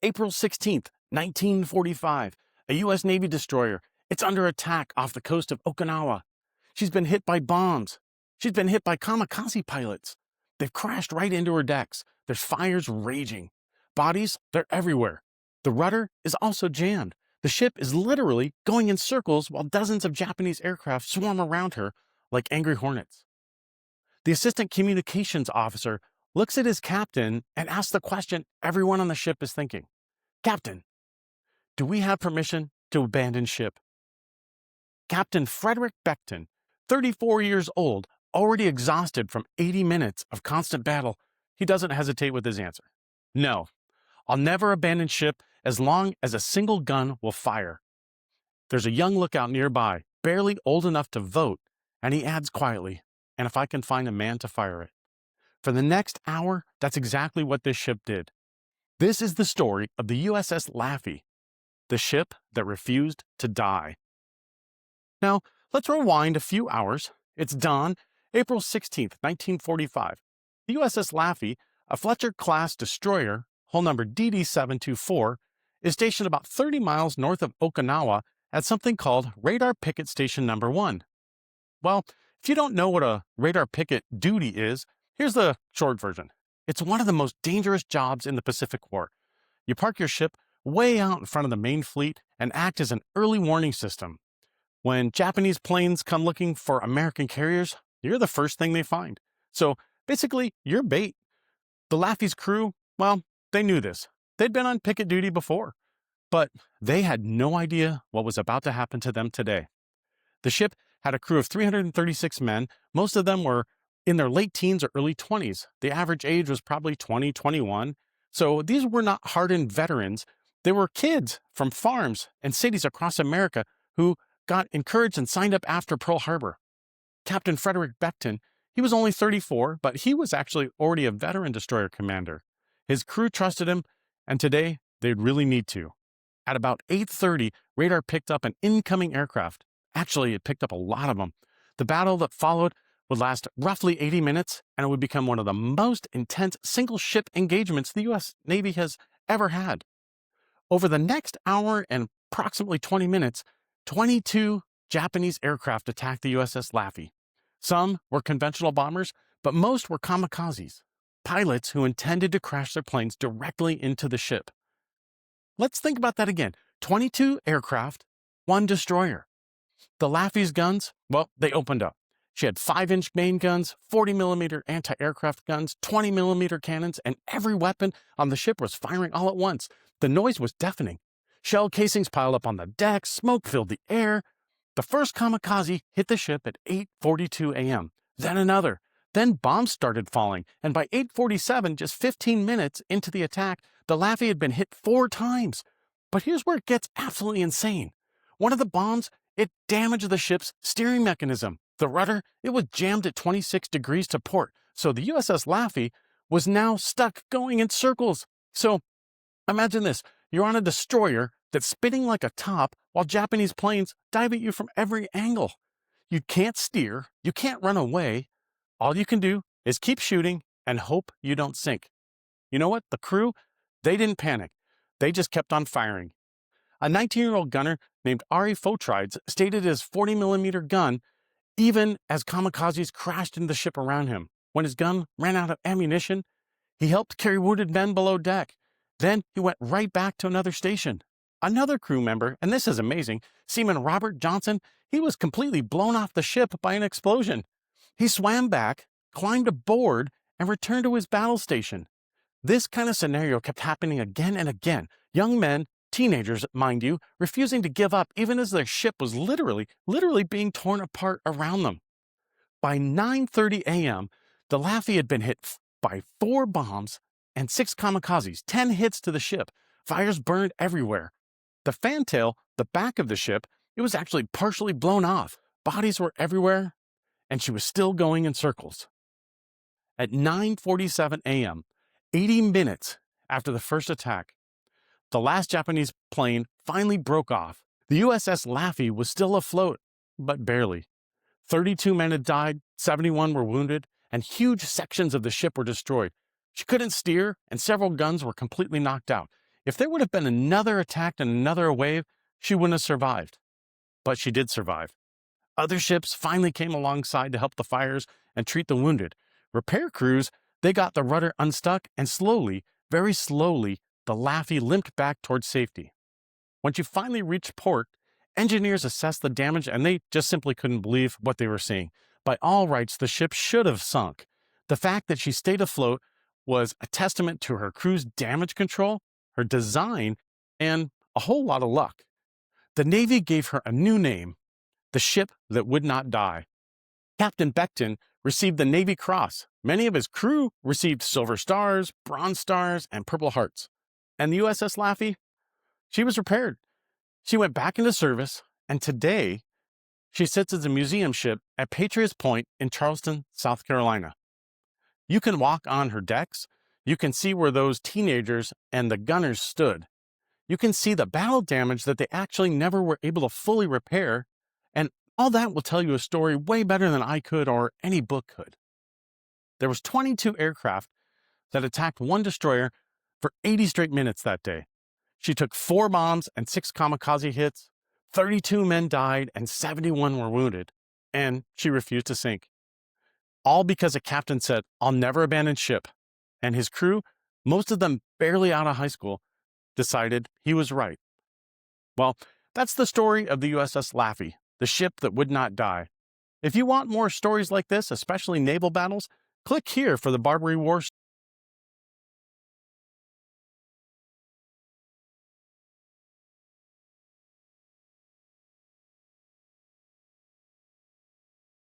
April 16th, 1945, a U.S. Navy destroyer. It's under attack off the coast of Okinawa. She's been hit by bombs. She's been hit by kamikaze pilots. They've crashed right into her decks. There's fires raging. Bodies, they're everywhere. The rudder is also jammed. The ship is literally going in circles while dozens of Japanese aircraft swarm around her like angry hornets. The assistant communications officer looks at his captain and asks the question everyone on the ship is thinking. Captain, do we have permission to abandon ship? Captain Frederick Beckton, 34 years old, already exhausted from 80 minutes of constant battle, he doesn't hesitate with his answer. No, I'll never abandon ship as long as a single gun will fire. There's a young lookout nearby, barely old enough to vote, and he adds quietly, and if I can find a man to fire it. For the next hour, that's exactly what this ship did. This is the story of the USS Laffey, the ship that refused to die. Now, let's rewind a few hours. It's dawn, April 16th, 1945. The USS Laffey, a Fletcher-class destroyer, hull number DD-724, is stationed about 30 miles north of Okinawa at something called Radar Picket Station Number 1. Well, if you don't know what a radar picket duty is, here's the short version. It's one of the most dangerous jobs in the Pacific War. You park your ship way out in front of the main fleet and act as an early warning system. When Japanese planes come looking for American carriers, you're the first thing they find. So basically, you're bait. The Laffey's crew, well, they knew this. They'd been on picket duty before, but they had no idea what was about to happen to them today. The ship had a crew of 336 men. Most of them were in their late teens or early 20s. The average age was probably 20, 21. So these were not hardened veterans. They were kids from farms and cities across America who got encouraged and signed up after Pearl Harbor. Captain Frederick Beckton, he was only 34, but he was actually already a veteran destroyer commander. His crew trusted him, and today they'd really need to. At about 8:30, radar picked up an incoming aircraft. Actually, it picked up a lot of them. The battle that followed would last roughly 80 minutes, and it would become one of the most intense single-ship engagements the U.S. Navy has ever had. Over the next hour and approximately 20 minutes, 22 Japanese aircraft attacked the USS Laffey. Some were conventional bombers, but most were kamikazes, pilots who intended to crash their planes directly into the ship. Let's think about that again. 22 aircraft, one destroyer. The Laffey's guns, well, they opened up. She had 5-inch main guns, 40mm anti-aircraft guns, 20mm cannons, and every weapon on the ship was firing all at once. The noise was deafening. Shell casings piled up on the deck, smoke filled the air. The first kamikaze hit the ship at 8:42 a.m., then another. Then bombs started falling, and by 8:47, just 15 minutes into the attack, the Laffey had been hit 4 times. But here's where it gets absolutely insane. One of the bombs, it damaged the ship's steering mechanism. The rudder, it was jammed at 26 degrees to port, so the USS Laffey was now stuck going in circles. So imagine this. You're on a destroyer that's spinning like a top while Japanese planes dive at you from every angle. You can't steer. You can't run away. All you can do is keep shooting and hope you don't sink. You know what? The crew, they didn't panic. They just kept on firing. A 19-year-old gunner named Ari Fotrides stated his 40mm gun even as kamikazes crashed into the ship around him. When his gun ran out of ammunition, he helped carry wounded men below deck. Then he went right back to another station. Another crew member, and this is amazing, Seaman Robert Johnson, he was completely blown off the ship by an explosion. He swam back, climbed aboard, and returned to his battle station. This kind of scenario kept happening again and again. Young men, teenagers, mind you, refusing to give up even as their ship was literally being torn apart around them. By 9:30 a.m., the Laffey had been hit by 4 bombs and 6 kamikazes, 10 hits to the ship. Fires burned everywhere. The fantail, the back of the ship, it was actually partially blown off. Bodies were everywhere, and she was still going in circles. At 9:47 a.m., 80 minutes after the first attack, the last Japanese plane finally broke off. The USS Laffey was still afloat, but barely. 32 men had died, 71 were wounded, and huge sections of the ship were destroyed. She couldn't steer, and several guns were completely knocked out. If there would have been another attack and another wave, she wouldn't have survived. But she did survive. Other ships finally came alongside to help the fires and treat the wounded. Repair crews, they got the rudder unstuck, and slowly, very slowly, the Laffey limped back towards safety. When she finally reached port, engineers assessed the damage and they just simply couldn't believe what they were seeing. By all rights, the ship should have sunk. The fact that she stayed afloat was a testament to her crew's damage control, her design, and a whole lot of luck. The Navy gave her a new name, the ship that would not die. Captain Beckton received the Navy Cross. Many of his crew received Silver Stars, Bronze Stars, and Purple Hearts. And the USS Laffey, she was repaired. She went back into service, and today she sits as a museum ship at Patriots Point in Charleston, South Carolina. You can walk on her decks. You can see where those teenagers and the gunners stood. You can see the battle damage that they actually never were able to fully repair, and all that will tell you a story way better than I could or any book could. There was 22 aircraft that attacked one destroyer for 80 straight minutes that day. She took 4 bombs and 6 kamikaze hits, 32 men died and 71 were wounded, and she refused to sink. All because a captain said, "I'll never abandon ship," and his crew, most of them barely out of high school, decided he was right. Well, that's the story of the USS Laffey, the ship that would not die. If you want more stories like this, especially naval battles, click here for the Barbary Wars